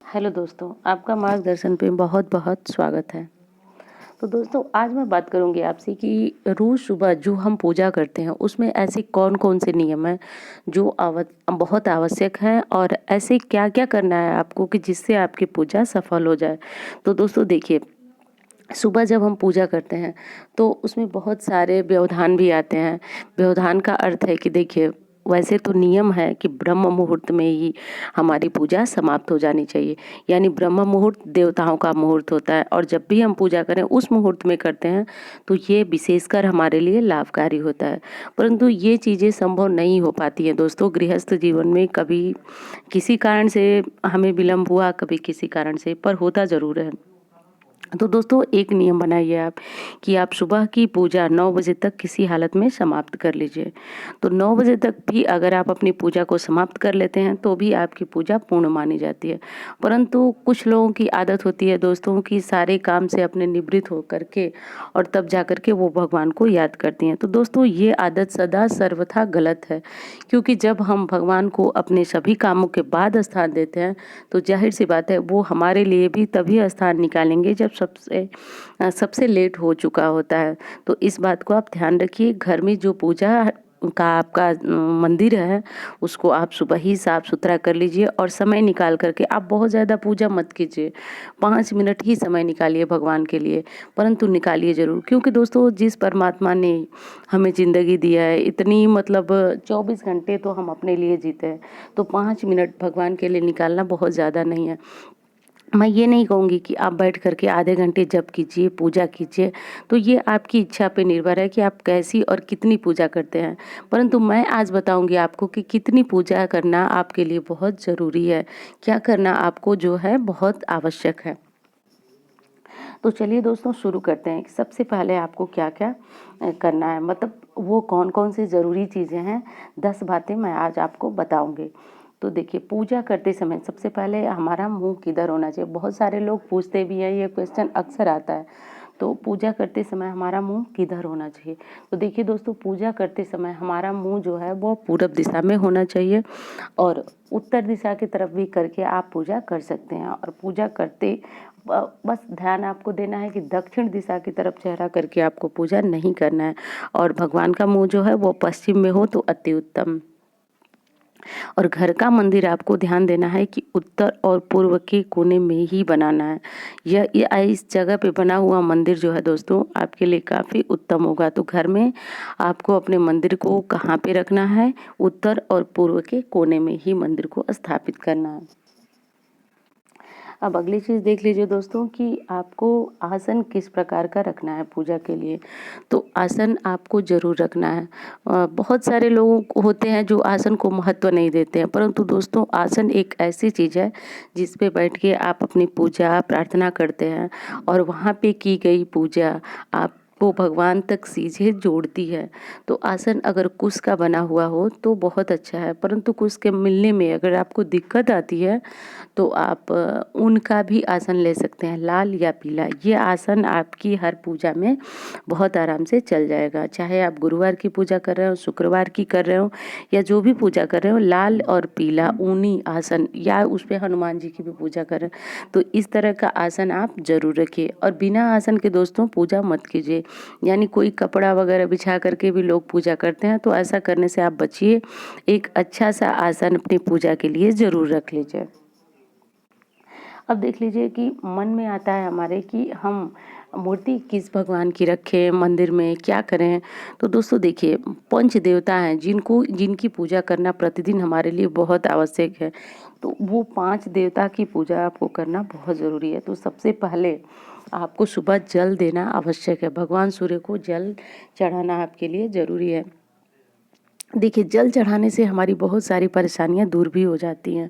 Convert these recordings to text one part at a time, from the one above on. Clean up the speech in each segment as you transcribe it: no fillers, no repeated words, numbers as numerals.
Hello दोस्तों, आपका मार्गदर्शन पे बहुत-बहुत स्वागत है। तो दोस्तों आज मैं बात करूँगी आपसे कि रोज़ सुबह जो हम पूजा करते हैं उसमें ऐसे कौन-कौन से नियम हैं जो बहुत आवश्यक हैं और ऐसे क्या-क्या करना है आपको कि जिससे आपकी पूजा सफल हो जाए। तो दोस्तों देखिए, सुबह जब हम पूजा करते हैं तो उसमें बहुत सारे व्यवधान भी आते हैं। व्यवधान का अर्थ है कि देखिए, वैसे तो नियम है कि ब्रह्म मुहूर्त में ही हमारी पूजा समाप्त हो जानी चाहिए। यानी ब्रह्म मुहूर्त देवताओं का मुहूर्त होता है और जब भी हम पूजा करें उस मुहूर्त में करते हैं तो ये विशेषकर हमारे लिए लाभकारी होता है। परंतु ये चीज़ें संभव नहीं हो पाती हैं दोस्तों, गृहस्थ जीवन में कभी किसी कारण से हमें विलम्ब हुआ, कभी किसी कारण से, पर होता ज़रूर है। तो दोस्तों एक नियम बनाइए आप कि आप सुबह की पूजा 9 बजे तक किसी हालत में समाप्त कर लीजिए। तो 9 बजे तक भी अगर आप अपनी पूजा को समाप्त कर लेते हैं तो भी आपकी पूजा पूर्ण मानी जाती है। परंतु कुछ लोगों की आदत होती है दोस्तों कि सारे काम से अपने निवृत्त होकर के और तब जाकर के वो भगवान को याद करती हैं। तो दोस्तों ये आदत सदा सर्वथा गलत है, क्योंकि जब हम भगवान को अपने सभी कामों के बाद स्थान देते हैं तो ज़ाहिर-सी बात है वो हमारे लिए भी तभी स्थान निकालेंगे जब सबसे लेट हो चुका होता है। तो इस बात को आप ध्यान रखिए। घर में जो पूजा का आपका मंदिर है उसको आप सुबह ही साफ-सुथरा कर लीजिए और समय निकाल कर के आप बहुत ज़्यादा पूजा मत कीजिए। 5 मिनट ही समय निकालिए भगवान के लिए, परंतु निकालिए ज़रूर, क्योंकि दोस्तों जिस परमात्मा ने हमें ज़िंदगी दिया है, इतनी मतलब 24 घंटे तो हम अपने लिए जीते हैं, तो 5 मिनट भगवान के लिए निकालना बहुत ज़्यादा नहीं है। मैं ये नहीं कहूँगी कि आप बैठ कर के आधे घंटे जप कीजिए, पूजा कीजिए, तो ये आपकी इच्छा पे निर्भर है कि आप कैसी और कितनी पूजा करते हैं। परंतु मैं आज बताऊँगी आपको कि कितनी पूजा करना आपके लिए बहुत ज़रूरी है, क्या करना आपको जो है बहुत आवश्यक है। तो चलिए दोस्तों शुरू करते हैं कि सबसे पहले आपको क्या-क्या करना है, मतलब वो कौन-कौन सी ज़रूरी चीज़ें हैं, 10 बातें मैं आज आपको बताऊँगी। तो देखिए, पूजा करते समय सबसे पहले हमारा मुँह किधर होना चाहिए? बहुत सारे लोग पूछते भी हैं, ये क्वेश्चन अक्सर आता है। तो पूजा करते समय हमारा मुँह किधर होना चाहिए? तो देखिए दोस्तों, पूजा करते समय हमारा मुँह जो है वो पूरब दिशा में होना चाहिए और उत्तर दिशा की तरफ भी करके आप पूजा कर सकते हैं। और पूजा करते बस ध्यान आपको देना है कि दक्षिण दिशा की तरफ चेहरा करके आपको पूजा नहीं करना है और भगवान का मुँह जो है वो पश्चिम में हो तो अति उत्तम। और घर का मंदिर आपको ध्यान देना है कि उत्तर और पूर्व के कोने में ही बनाना है। ये इस जगह पे बना हुआ मंदिर जो है दोस्तों आपके लिए काफ़ी उत्तम होगा। तो घर में आपको अपने मंदिर को कहाँ पे रखना है? उत्तर और पूर्व के कोने में ही मंदिर को स्थापित करना है। अब अगली चीज़ देख लीजिए दोस्तों कि आपको आसन किस प्रकार का रखना है पूजा के लिए। तो आसन आपको ज़रूर रखना है। बहुत सारे लोग होते हैं जो आसन को महत्व नहीं देते हैं, परंतु दोस्तों आसन एक ऐसी चीज़ है जिस पे बैठ के आप अपनी पूजा प्रार्थना करते हैं और वहाँ पे की गई पूजा आपको भगवान तक सीधे जोड़ती है। तो आसन अगर कुश का बना हुआ हो तो बहुत अच्छा है, परंतु कुश के मिलने में अगर आपको दिक्कत आती है तो आप ऊन का भी आसन ले सकते हैं, लाल या पीला। ये आसन आपकी हर पूजा में बहुत आराम से चल जाएगा। चाहे आप गुरुवार की पूजा कर रहे हो, शुक्रवार की कर रहे हो या जो भी पूजा कर रहे हो, लाल और पीला ऊनी आसन या उस पे हनुमान जी की भी पूजा कर रहे हो, तो इस तरह का आसन आप ज़रूर रखिए। और बिना आसन के दोस्तों पूजा मत कीजिए। यानी कोई कपड़ा वगैरह बिछा करके भी लोग पूजा करते हैं, तो ऐसा करने से आप बचिए। एक अच्छा सा आसन अपनी पूजा के लिए ज़रूर रख लीजिए। अब देख लीजिए कि मन में आता है हमारे कि हम मूर्ति किस भगवान की रखें, मंदिर में क्या करें? तो दोस्तों देखिए, पंच देवता हैं जिनकी पूजा करना प्रतिदिन हमारे लिए बहुत आवश्यक है। तो वो 5 देवता की पूजा आपको करना बहुत ज़रूरी है। तो सबसे पहले आपको सुबह जल देना आवश्यक है। भगवान सूर्य को जल चढ़ाना आपके लिए ज़रूरी है। देखिए, जल चढ़ाने से हमारी बहुत सारी परेशानियाँ दूर भी हो जाती हैं।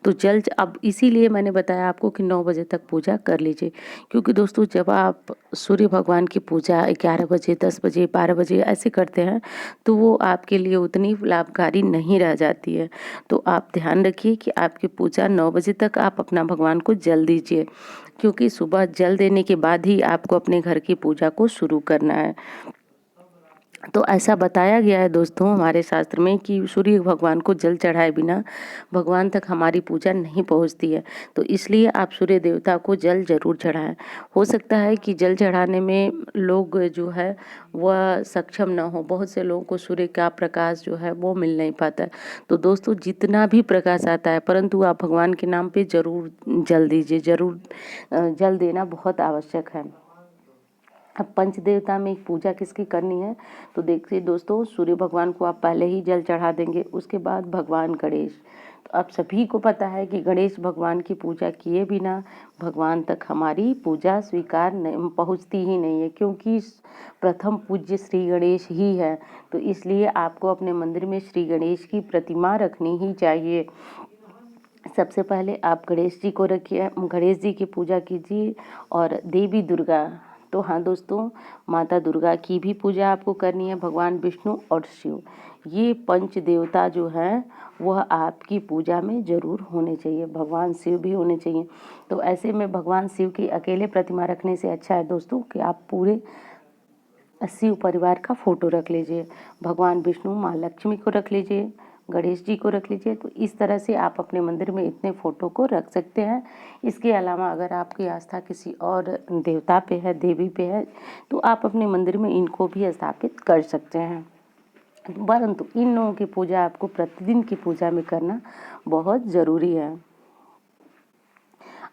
तो अब इसीलिए मैंने बताया आपको कि 9 बजे तक पूजा कर लीजिए, क्योंकि दोस्तों जब आप सूर्य भगवान की पूजा 11 बजे, 10 बजे, 12 बजे ऐसे करते हैं, तो वो आपके लिए उतनी लाभकारी नहीं रह जाती है। तो आप ध्यान रखिए कि आपकी पूजा 9 बजे तक आप अपना भगवान को जल दीजिए, क्योंकि सुबह जल देने के बाद ही आपको अपने घर की पूजा को शुरू करना है। तो ऐसा बताया गया है दोस्तों हमारे शास्त्र में कि सूर्य भगवान को जल चढ़ाए बिना भगवान तक हमारी पूजा नहीं पहुंचती है। तो इसलिए आप सूर्य देवता को जल ज़रूर चढ़ाएं। हो सकता है कि जल चढ़ाने में लोग जो है वह सक्षम ना हो, बहुत से लोगों को सूर्य का प्रकाश जो है वो मिल नहीं पाता है। तो दोस्तों जितना भी प्रकाश आता है, परंतु आप भगवान के नाम पे ज़रूर जल दीजिए, ज़रूर जल देना बहुत आवश्यक है। अब पंचदेवता में एक पूजा किसकी करनी है, तो देखिए दोस्तों सूर्य भगवान को आप पहले ही जल चढ़ा देंगे, उसके बाद भगवान गणेश। तो आप सभी को पता है कि गणेश भगवान की पूजा किए बिना भगवान तक हमारी पूजा स्वीकार नहीं पहुँचती ही नहीं है, क्योंकि प्रथम पूज्य श्री गणेश ही है। तो इसलिए आपको अपने मंदिर में श्री गणेश की प्रतिमा रखनी ही चाहिए। सबसे पहले आप गणेश जी को रखिए, गणेश जी की पूजा कीजिए। और देवी दुर्गा, तो हाँ दोस्तों, माता दुर्गा की भी पूजा आपको करनी है, भगवान विष्णु और शिव, ये पंच देवता जो हैं वह आपकी पूजा में ज़रूर होने चाहिए, भगवान शिव भी होने चाहिए। तो ऐसे में भगवान शिव की अकेले प्रतिमा रखने से अच्छा है दोस्तों कि आप पूरे शिव परिवार का फोटो रख लीजिए, भगवान विष्णु माँ लक्ष्मी को रख लीजिए, गणेश जी को रख लीजिए। तो इस तरह से आप अपने मंदिर में इतने फोटो को रख सकते हैं। इसके अलावा अगर आपकी आस्था किसी और देवता पे है, देवी पे है, तो आप अपने मंदिर में इनको भी स्थापित कर सकते हैं, परंतु इन लोगों की पूजा आपको प्रतिदिन की पूजा में करना बहुत ज़रूरी है।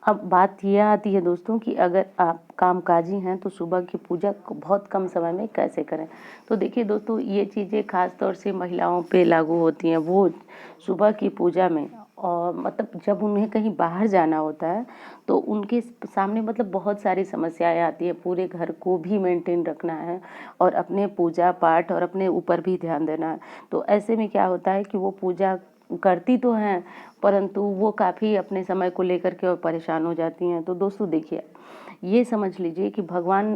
अब बात यह आती है दोस्तों कि अगर आप कामकाजी हैं तो सुबह की पूजा को बहुत कम समय में कैसे करें। तो देखिए दोस्तों, ये चीज़ें ख़ास तौर से महिलाओं पे लागू होती हैं। वो सुबह की पूजा में, और मतलब जब उन्हें कहीं बाहर जाना होता है तो उनके सामने मतलब बहुत सारी समस्याएं आती है। पूरे घर को भी मेंटेन रखना है और अपने पूजा पाठ और अपने ऊपर भी ध्यान देना है। तो ऐसे में क्या होता है कि वो पूजा करती तो हैं, परंतु वो काफ़ी अपने समय को लेकर के और परेशान हो जाती हैं। तो दोस्तों देखिए, ये समझ लीजिए कि भगवान,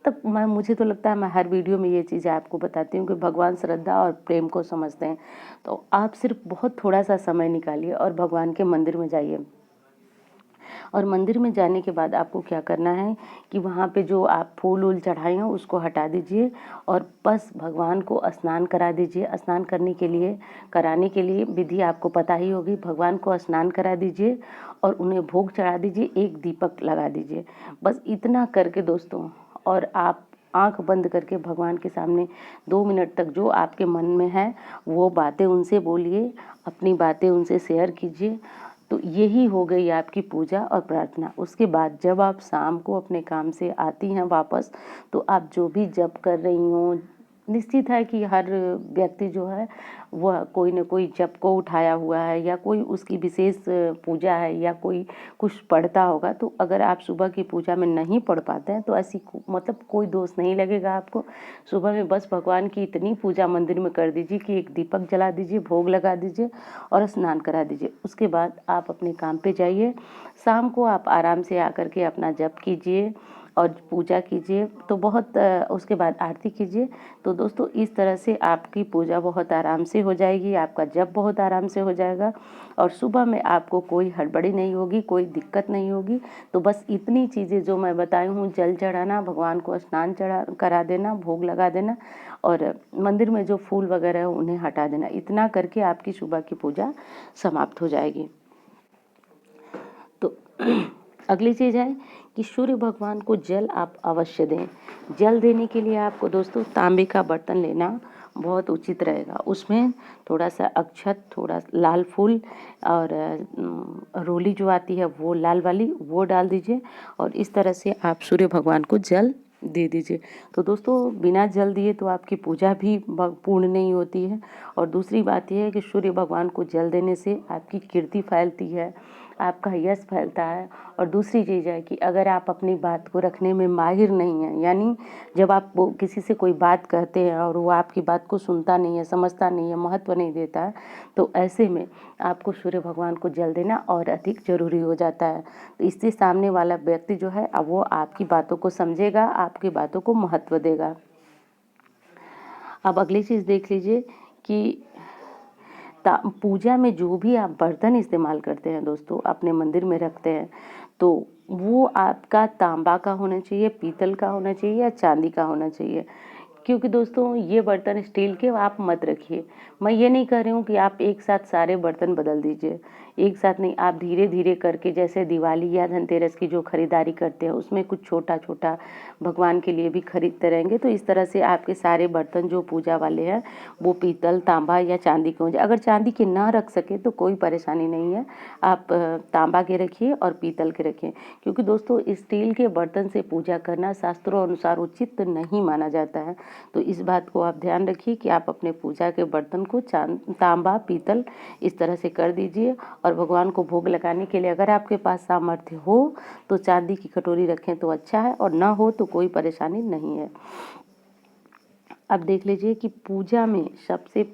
तब मुझे तो लगता है मैं हर वीडियो में ये चीज़ें आपको बताती हूँ कि भगवान श्रद्धा और प्रेम को समझते हैं। तो आप सिर्फ बहुत थोड़ा सा समय निकालिए और भगवान के मंदिर में जाइए। और मंदिर में जाने के बाद आपको क्या करना है कि वहाँ पे जो आप फूल वूल चढ़ाए हैं उसको हटा दीजिए और बस भगवान को स्नान करा दीजिए। स्नान करने के लिए, कराने के लिए विधि आपको पता ही होगी। भगवान को स्नान करा दीजिए और उन्हें भोग चढ़ा दीजिए, एक दीपक लगा दीजिए। बस इतना करके दोस्तों, और आप आंख बंद करके भगवान के सामने 2 मिनट तक जो आपके मन में है वो बातें उनसे बोलिए, अपनी बातें उनसे शेयर कीजिए। तो यही हो गई आपकी पूजा और प्रार्थना। उसके बाद जब आप शाम को अपने काम से आती हैं वापस, तो आप जो भी जप कर रही हों, निश्चित है कि हर व्यक्ति जो है वह कोई न कोई जप को उठाया हुआ है या कोई उसकी विशेष पूजा है या कोई कुछ पढ़ता होगा। तो अगर आप सुबह की पूजा में नहीं पढ़ पाते हैं तो ऐसी मतलब कोई दोष नहीं लगेगा आपको। सुबह में बस भगवान की इतनी पूजा मंदिर में कर दीजिए कि एक दीपक जला दीजिए, भोग लगा दीजिए और स्नान करा दीजिए। उसके बाद आप अपने काम पे जाइए। शाम को आप आराम से आकर के अपना जप कीजिए और पूजा कीजिए। तो बहुत उसके बाद आरती कीजिए। तो दोस्तों इस तरह से आपकी पूजा बहुत आराम से हो जाएगी, आपका जप बहुत आराम से हो जाएगा और सुबह में आपको कोई हड़बड़ी नहीं होगी, कोई दिक्कत नहीं होगी। तो बस इतनी चीज़ें जो मैं बताई हूँ, जल चढ़ाना, भगवान को स्नान चढ़ा करा देना, भोग लगा देना और मंदिर में जो फूल वगैरह है उन्हें हटा देना, इतना करके आपकी सुबह की पूजा समाप्त हो जाएगी। तो अगली चीज़ है कि सूर्य भगवान को जल आप अवश्य दें। जल देने के लिए आपको दोस्तों तांबे का बर्तन लेना बहुत उचित रहेगा। उसमें थोड़ा सा अक्षत, थोड़ा लाल फूल और रोली जो आती है वो लाल वाली, वो डाल दीजिए और इस तरह से आप सूर्य भगवान को जल दे दीजिए। तो दोस्तों बिना जल दिए तो आपकी पूजा भी पूर्ण नहीं होती है। और दूसरी बात यह है कि सूर्य भगवान को जल देने से आपकी कीर्ति फैलती है, आपका यश फैलता है। और दूसरी चीज़ है कि अगर आप अपनी बात को रखने में माहिर नहीं हैं, यानी जब आप वो किसी से कोई बात कहते हैं और वो आपकी बात को सुनता नहीं है, समझता नहीं है, महत्व नहीं देता है, तो ऐसे में आपको सूर्य भगवान को जल देना और अधिक ज़रूरी हो जाता है। तो इससे सामने वाला व्यक्ति जो है अब वो आपकी बातों को समझेगा, आपकी बातों को महत्व देगा। अब अगली चीज़ देख लीजिए कि पूजा में जो भी आप बर्तन इस्तेमाल करते हैं दोस्तों, अपने मंदिर में रखते हैं, तो वो आपका तांबा का होना चाहिए, पीतल का होना चाहिए या चांदी का होना चाहिए। क्योंकि दोस्तों ये बर्तन स्टील के आप मत रखिए। मैं ये नहीं कह रही हूँ कि आप एक साथ सारे बर्तन बदल दीजिए, एक साथ नहीं, आप धीरे-धीरे करके जैसे दिवाली या धनतेरस की जो खरीदारी करते हैं उसमें कुछ छोटा-छोटा भगवान के लिए भी खरीदते रहेंगे, तो इस तरह से आपके सारे बर्तन जो पूजा वाले हैं वो पीतल, तांबा या चांदी के हो जाए। अगर चांदी के ना रख सके तो कोई परेशानी नहीं है, आप तांबा के रखिए और पीतल के रखिए, क्योंकि दोस्तों स्टील के बर्तन से पूजा करना शास्त्रों अनुसार उचित नहीं माना जाता है। तो इस बात को आप ध्यान रखिए कि आप अपने पूजा के बर्तन को तांबा, पीतल इस तरह से कर दीजिए। और भगवान को भोग लगाने के लिए अगर आपके पास सामर्थ्य हो तो चांदी की कटोरी रखें तो अच्छा है, और ना हो तो कोई परेशानी नहीं है। अब देख लीजिए कि पूजा में सबसे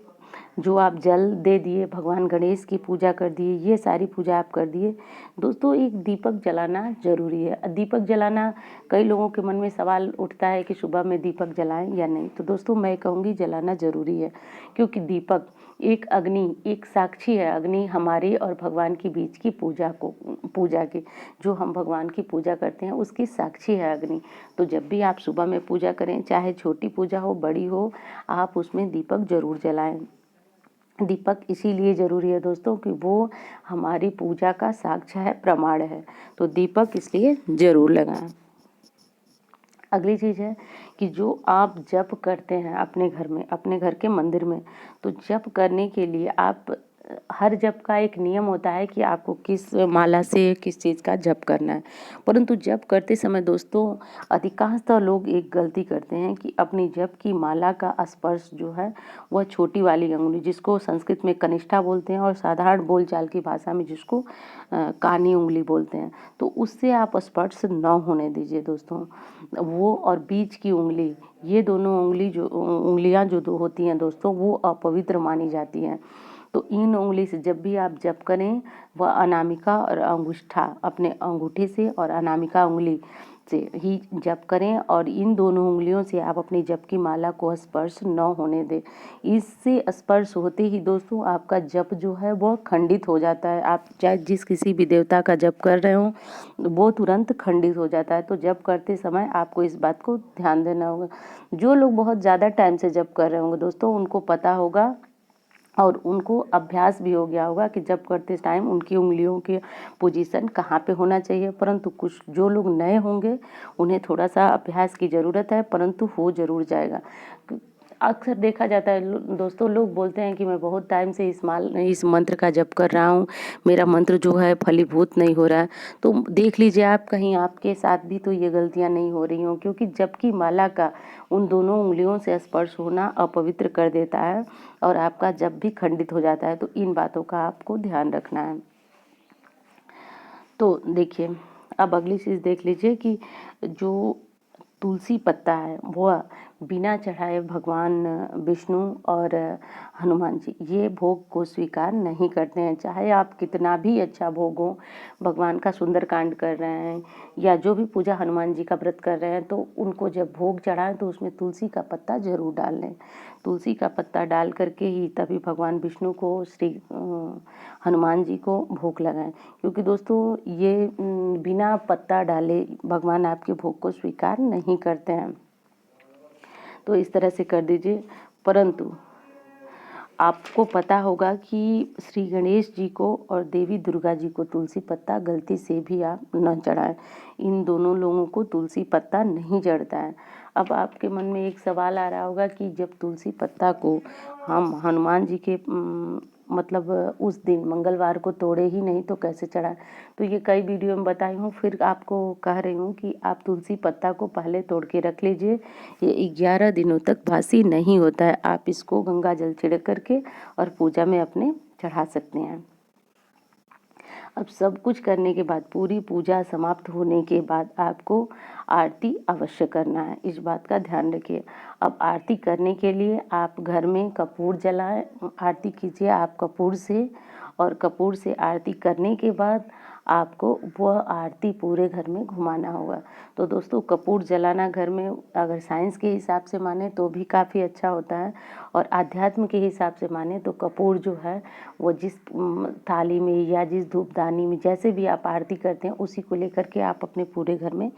जो आप जल दे दिए, भगवान गणेश की पूजा कर दिए, ये सारी पूजा आप कर दिए। दोस्तों एक दीपक जलाना ज़रूरी है। दीपक जलाना, कई लोगों के मन में सवाल उठता है कि सुबह में दीपक जलाएं या नहीं, तो दोस्तों मैं कहूँगी जलाना ज़रूरी है, क्योंकि दीपक एक अग्नि, एक साक्षी है। अग्नि हमारी और भगवान के बीच की पूजा की, जो हम भगवान की पूजा करते हैं उसकी साक्षी है अग्नि। तो जब भी आप सुबह में पूजा करें, चाहे छोटी पूजा हो बड़ी हो, आप उसमें दीपक ज़रूर जलाएं। दीपक इसीलिए ज़रूरी है दोस्तों कि वो हमारी पूजा का साक्ष्य है, प्रमाण है, तो दीपक इसलिए ज़रूर लगाएं। अगली चीज़ है कि जो आप जप करते हैं अपने घर में, अपने घर के मंदिर में, तो जप करने के लिए आप हर जप का एक नियम होता है कि आपको किस माला से किस चीज़ का जप करना है। परंतु जप करते समय दोस्तों अधिकांशतः लोग एक गलती करते हैं कि अपनी जप की माला का स्पर्श जो है वह छोटी वाली अंगुली, जिसको संस्कृत में कनिष्ठा बोलते हैं और साधारण बोलचाल की भाषा में जिसको कानी उंगली बोलते हैं, तो उससे आप स्पर्श न होने दीजिए दोस्तों। वो और बीच की उंगली, ये दोनों उंगलियां जो दो होती हैं दोस्तों, वो अपवित्र मानी जाती हैं। तो इन उंगली से जब भी आप जप करें, वह अनामिका और अंगूठा, अपने अंगूठे से और अनामिका उंगली से ही जप करें, और इन दोनों उंगलियों से आप अपनी जप की माला को स्पर्श न होने दें। इससे स्पर्श होते ही दोस्तों आपका जप जो है वो खंडित हो जाता है। आप चाहे जिस किसी भी देवता का जप कर रहे हो वो तुरंत खंडित हो जाता है। तो जप करते समय आपको इस बात को ध्यान देना होगा। जो लोग बहुत ज़्यादा टाइम से जप कर रहे होंगे दोस्तों, उनको पता होगा और उनको अभ्यास भी हो गया होगा कि जब करते टाइम उनकी उंगलियों के पोजीशन कहाँ पे होना चाहिए। परंतु कुछ जो लोग नए होंगे उन्हें थोड़ा सा अभ्यास की ज़रूरत है, परंतु हो ज़रूर जाएगा। अक्सर देखा जाता है दोस्तों, लोग बोलते हैं कि मैं बहुत टाइम से इस मंत्र का जप कर रहा हूँ, मेरा मंत्र जो है फलीभूत नहीं हो रहा है। तो देख लीजिए आप कहीं आपके साथ भी तो ये गलतियाँ नहीं हो रही हों, क्योंकि जप की माला का उन दोनों उंगलियों से स्पर्श होना अपवित्र कर देता है और आपका जप भी खंडित हो जाता है। तो इन बातों का आपको ध्यान रखना है। तो देखिए, अब अगली चीज़ देख लीजिए कि जो तुलसी पत्ता है वह बिना चढ़ाए भगवान विष्णु और हनुमान जी ये भोग को स्वीकार नहीं करते हैं। चाहे आप कितना भी अच्छा भोग हो, भगवान का सुंदरकांड कर रहे हैं या जो भी पूजा हनुमान जी का व्रत कर रहे हैं, तो उनको जब भोग चढ़ाएं तो उसमें तुलसी का पत्ता जरूर डाल लें। तुलसी का पत्ता डाल करके ही तभी भगवान विष्णु को, हनुमान जी को भोग लगाएं, क्योंकि दोस्तों ये बिना पत्ता डाले भगवान आपके भोग को स्वीकार नहीं करते हैं। तो इस तरह से कर दीजिए। परंतु आपको पता होगा कि श्री गणेश जी को और देवी दुर्गा जी को तुलसी पत्ता गलती से भी आप न चढ़ाएं। इन दोनों लोगों को तुलसी पत्ता नहीं चढ़ता है। अब आपके मन में एक सवाल आ रहा होगा कि जब तुलसी पत्ता को हम हनुमान जी के मतलब उस दिन मंगलवार को तोड़े ही नहीं तो कैसे चढ़ाएं। तो ये कई वीडियो में बताई हूँ, फिर आपको कह रही हूँ कि आप तुलसी पत्ता को पहले तोड़ के रख लीजिए। ये 11 दिनों तक बासी नहीं होता है। आप इसको गंगा जल छिड़क करके और पूजा में अपने चढ़ा सकते हैं। अब सब कुछ करने के बाद, पूरी पूजा समाप्त होने के बाद आपको आरती अवश्य करना है, इस बात का ध्यान रखिए। अब आरती करने के लिए आप घर में कपूर जलाएं, आरती कीजिए आप कपूर से, और कपूर से आरती करने के बाद आपको वह आरती पूरे घर में घुमाना होगा। तो दोस्तों कपूर जलाना घर में अगर साइंस के हिसाब से माने तो भी काफ़ी अच्छा होता है, और आध्यात्म के हिसाब से माने तो कपूर जो है वो जिस थाली में या जिस धूपदानी में जैसे भी आप आरती करते हैं उसी को लेकर के आप अपने पूरे घर में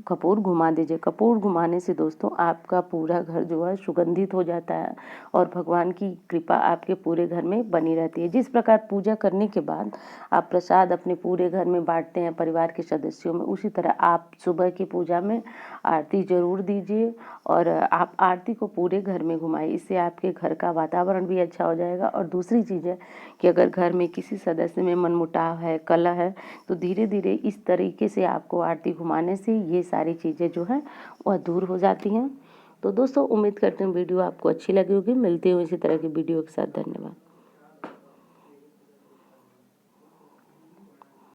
कपूर घुमा दीजिए। कपूर घुमाने से दोस्तों आपका पूरा घर जो है सुगंधित हो जाता है और भगवान की कृपा आपके पूरे घर में बनी रहती है। जिस प्रकार पूजा करने के बाद आप प्रसाद अपने पूरे घर में बांटते हैं परिवार के सदस्यों में, उसी तरह आप सुबह की पूजा में आरती ज़रूर दीजिए और आप आरती को पूरे घर में घुमाइए। इससे आपके घर का वातावरण भी अच्छा हो जाएगा। और दूसरी चीज़ है कि अगर घर में किसी सदस्य में मनमुटाव है, कलह है, तो धीरे धीरे इस तरीके से आपको आरती घुमाने से ये सारी चीज़ें जो हैं वह दूर हो जाती हैं। तो दोस्तों उम्मीद करते हैं वीडियो आपको अच्छी लगी होगी। मिलते हैं इसी तरह की वीडियो के साथ। धन्यवाद।